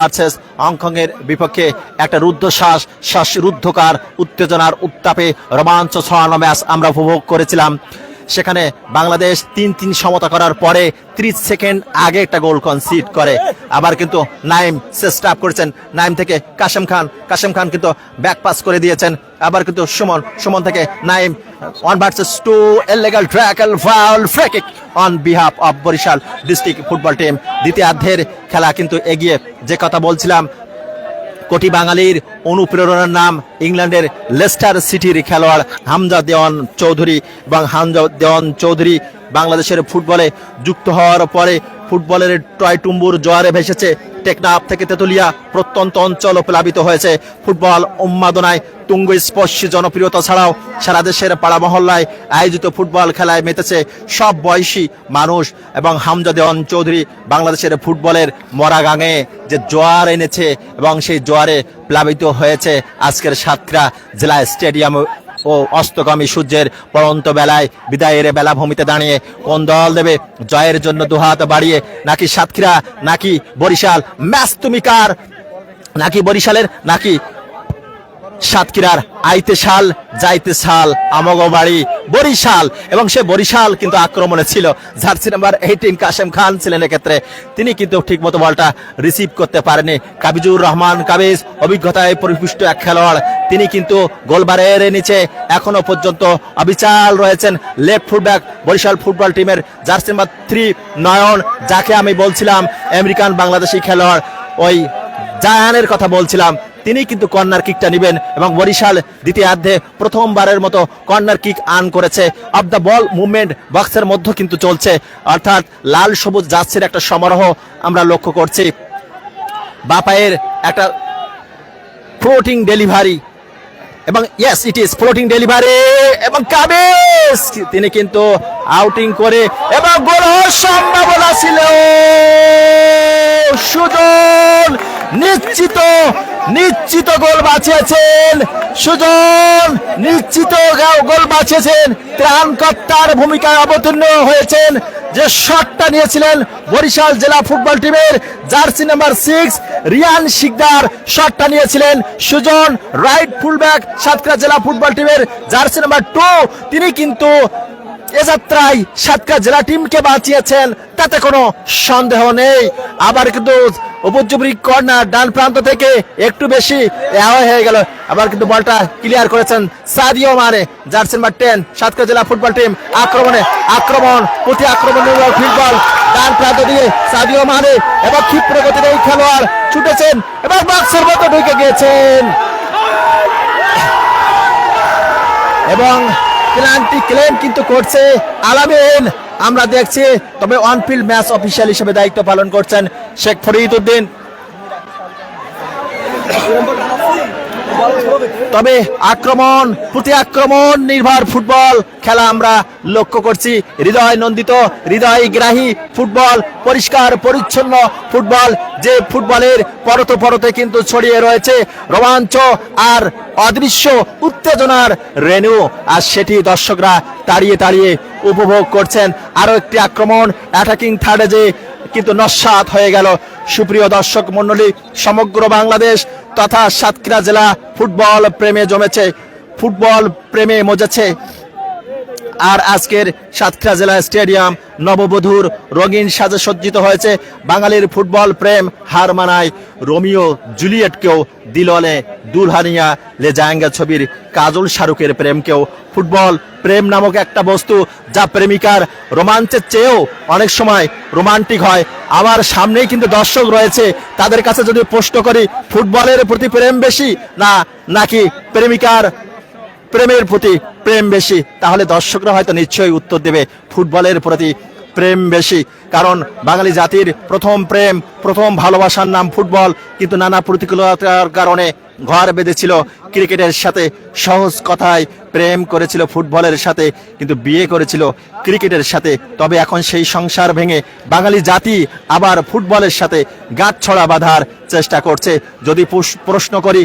Versus Hong Kong এর বিপক্ষে একটা রুদ্ধশ্বাস শ্বাসরুদ্ধকার উত্তেজনার উত্তাপে রোমাঞ্চ ছড়ানো ম্যাচ আমরা উপভোগ করেছিলাম। সেখানে বাংলাদেশ ৩-৩ সমতা করার পরে ৩০ সেকেন্ড আগে একটা গোল কনসিড করে। আবার কিন্তু নাইম চেষ্টা করেছেন, নাইম থেকে কাশেম খান কিন্তু ব্যাক পাস করে দিয়েছেন। আবার কিন্তু সুমন থেকে Naim 1 vs 2 illegal tackle foul free kick on behalf of Barishal district football team. দ্বিতীয়ার্ধের খেলা কিন্তু এগিয়ে। যে কথা বলছিলাম, কোটি বাঙালির অনুপ্রেরণার নাম ইংল্যান্ডের লেস্টার সিটির খেলোয়াড় হামজা দেওয়ান চৌধুরী, এবং হামজা দেওয়ান চৌধুরী বাংলাদেশের ফুটবলে যুক্ত হওয়ার পরে ফুটবলের টয়টুম্বুর জোয়ারে ভেসেছে। টেকনাফ থেকে তেতুলিয়া প্রত্যন্ত অঞ্চল প্লাবিত হয়েছে। ফুটবল উন্মাদনায় তুঙ্গ স্পর্শী জনপ্রিয়তা ছাড়াও সারা দেশের পাড়া মহল্লায় আয়োজিত ফুটবল খেলায় মেতেছে সব বয়সী মানুষ। এবং হামজা দেওয়ান চৌধুরী বাংলাদেশের ফুটবলের মরা গাঙে যে জোয়ার এনেছে এবং সেই জোয়ারে প্লাবিত হয়েছে আজকের সাতক্ষীরা জেলা স্টেডিয়াম ও অস্তগামী সূর্যের পড়ন্ত বেলায় বিদায়ের বেলাভূমিতে দাঁড়িয়ে কোন দল দেবে জয়ের জন্য দুহাত বাড়িয়ে? নাকি সাতক্ষীরা, নাকি বরিশাল? ম্যাচ তুমি কার? নাকি বরিশালের, নাকি সাতক্ষীরার? আইতে শাল যাইতে শাল আমগো বাড়ি বরিশাল। এবং সে বরিশাল কিন্তু আক্রমণে ছিল। জার্সি নাম্বার 18 কাশেম খান ছিলেন এক্ষেত্রে। তিনি কিন্তু ঠিক মতো বলটা রিসিভ করতে পারেনি। কাবিজুর রহমান কাবিজ অভিজ্ঞতায় পরিপুষ্ট এক খেলোয়াড়, তিনি কিন্তু গোলবারের নিচে এখনো পর্যন্ত অবিচাল রয়েছেন লেফট ফুটব্যাক বরিশাল ফুটবল টিমের জার্সি নাম্বার 3 নয়ন, যাকে আমি বলছিলাম আমেরিকান বাংলাদেশি খেলোয়াড়, ওই জায়ানের কথা বলছিলাম। তিনি কিন্তু কর্নার কিকটা নেবেন এবং বরিশাল দ্বিতীয়ার্ধে প্রথমবারের মতো কর্নার কিক আর্ন করেছে। অফ দ্য বল মুভমেন্ট বক্সের মধ্যে কিন্তু চলছে, অর্থাৎ লাল সবুজ জার্সির একটা সমারোহ আমরা লক্ষ্য করছি। বাপায়ের একটা ফ্লোটিং ডেলিভারি, এবং yes it is floating delivery, এবং কাবিজ তিনি কিন্তু আউটিং করে এবং গোল হওয়ার সম্ভাবনা ছিল। সুজন নিশ্চিত গোল বাঁচিয়েছেন, সুজন নিশ্চিত গোল বাঁচিয়েছেন। ত্রাণকর্তার ভূমিকায় অবতীর্ণ হয়েছেন। যে শটটা নিয়েছিলেন বরিশাল জেলা ফুটবল টিমের জার্সি নাম্বার 6 রিয়ান শিকদার, শটটা নিয়েছিলেন সুজন রাইট ফুলব্যাক সাতক্ষীরা জেলা ফুটবল টিমের জার্সি নাম্বার 2। তিনি কিন্তু এ যাত্রায় সাতক্ষীরা জেলা টিমকে বাঁচিয়েছেন, তাতে কোনো সন্দেহ নেই। আবার কিন্তু উপযোগী কর্নার ডান প্রান্ত থেকে একটু বেশি হয়ে গেল। আবার কিন্তু বলটা ক্লিয়ার করেছেন Sadio Mane, jersey number 10 Satkhira জেলা ফুটবল টিম। প্রতি আক্রমণ ফুটবল ডান প্রান্ত দিয়ে সাদিও মানে, এবং ক্ষিপ্র গতির এই খেলোয়াড় ছুটেছেন এবং বক্সের মতো ঢুকে গিয়েছেন এবং পেনাল্টি ক্লেম কিন্তু করছে আলামিন, আমরা দেখছি। তবে অনফিল্ড ম্যাচ অফিসিয়াল হিসেবে দায়িত্ব পালন করছেন শেখ ফরিদউদ্দিন। তবে প্রতি আক্রমণ নির্ভর ফুটবল খেলা আমরা লক্ষ্য করছি। হৃদয় নন্দিত, হৃদয় গ্রাহী ফুটবল, পরিষ্কার পরিচ্ছন্ন ফুটবল, যে ফুটবলের পরতে কিন্তু ছড়িয়ে রয়েছে রোমাঞ্চ আর অদৃশ্য উত্তেজনার রেণু, আর সেটি দর্শকরা তাড়িয়ে উপভোগ করছেন। আরো একটি আক্রমণ অ্যাটাকিং থার্ডে যে কিন্তু নস্যাৎ হয়ে গেল। সুপ্রিয় দর্শক মণ্ডলী, সমগ্র বাংলাদেশ তথা সাতক্ষীরা জেলা ফুটবল প্রেমে মজেছে। আর আজকের সাতক্ষীরা জেলা স্টেডিয়াম নববধূর রঙিন সাজে সজ্জিত হয়েছে। বাঙালির ফুটবল প্রেম হার মানায় রোমিও জুলিয়েটকেও, দিলওয়ালে দুলহানিয়া লে জায়েঙ্গে ছবির কাজল শাহরুখের প্রেমকেও। ফুটবল প্রেম নামক একটা বস্তু যা প্রেমিকার রোমাঞ্চের চেয়েও অনেক সময় রোমান্টিক হয়। আমার সামনেই কিন্তু দর্শক রয়েছে, তাদের কাছে যদি প্রশ্ন করি ফুটবলের প্রতি প্রেম বেশি নাকি প্রেমিকার প্রেমের প্রতি প্রেম বেশি, তাহলে দর্শকরা হয়তো নিশ্চয়ই উত্তর দেবে ফুটবলের প্রতি প্রেম বেশি। কারণ বাঙালি জাতির প্রথম ভালোবাসার নাম ফুটবল, কিন্তু নানা প্রতিকূলতার কারণে ঘর বেঁধেছিল ক্রিকেটের সাথে। সহজ কথায় প্রেম করেছিল ফুটবলের সাথে, কিন্তু বিয়ে করেছিল ক্রিকেটের সাথে। তবে এখন সেই সংসার ভেঙে বাঙালি জাতি আবার ফুটবলের সাথে গাঁটছড়া বাঁধার চেষ্টা করছে। যদি প্রশ্ন করি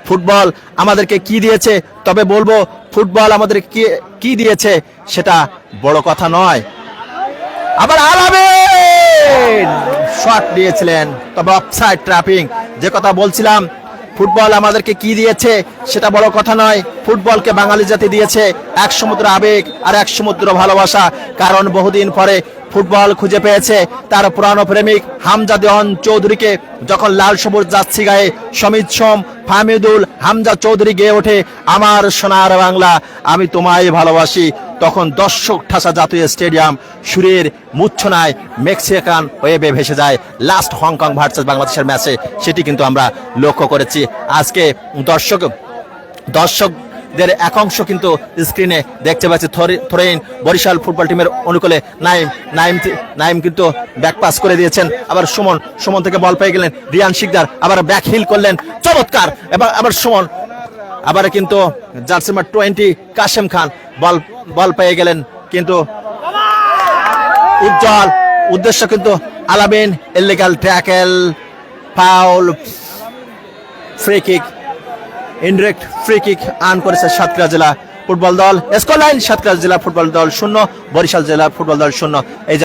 ফুটবল আমাদেরকে কি দিয়েছে, তবে বলবো ফুটবল আমাদের কি দিয়েছে সেটা বড় কথা নয়। আবার আলামিন শট দিয়েছিলেন, তবে অফসাইড ট্র্যাপিং। যে কথা বলছিলাম, ফুটবল আমাদেরকে কি দিয়েছে সেটা বড় কথা নয়, ফুটবলকে বাঙালি জাতি দিয়েছে এক সমুদ্র আবেগ আর এক সমুদ্র ভালোবাসা। কারণ বহুদিন পরে ফুটবল খুঁজে পেয়েছে তার পুরানো প্রেমিক হামজা দেওয়ান চৌধুরীকে। যখন লাল সবুজ যাচ্ছি গায়ে সমিত সোম, ফাহমিদুল, হামজা চৌধুরী গেয়ে ওঠে আমার সোনার বাংলা আমি তোমায় ভালোবাসি, তখন দর্শক ঠাসা জাতীয় স্টেডিয়াম সুরের মূর্ছনায় মেক্সিকান ওয়েবে ভেসে যায়। লাস্ট হংকং ভার্সেস বাংলাদেশের ম্যাচে সেটি কিন্তু আমরা লক্ষ্য করেছি। আজকে দর্শকদের একাংশ কিন্তু স্ক্রিনে দেখতে পাচ্ছি থ্রোইন বরিশাল ফুটবল টিমের অনুকূলে নাইম কিন্তু ব্যাক পাস করে দিয়েছেন। আবার সুমন থেকে বল পেয়ে গেলেন রিয়ান শিকদার, আবার ব্যাক হিল করলেন চমৎকার। আবার সুমন, আবার কিন্তু জার্সি নাম্বার 20 কাশেম খান বল পেয়ে গেলেন, কিন্তু উজ্জ্বল উদ্দেশ্য কিন্তু আলামিন, illegal tackle, foul, free kick, indirect free kick earn করেছে সাতক্ষীরা জেলা ফুটবল দল। স্কোর লাইন সাতক্ষীরা জেলা ফুটবল দল 0, বরিশাল জেলা ফুটবল দল 0। এই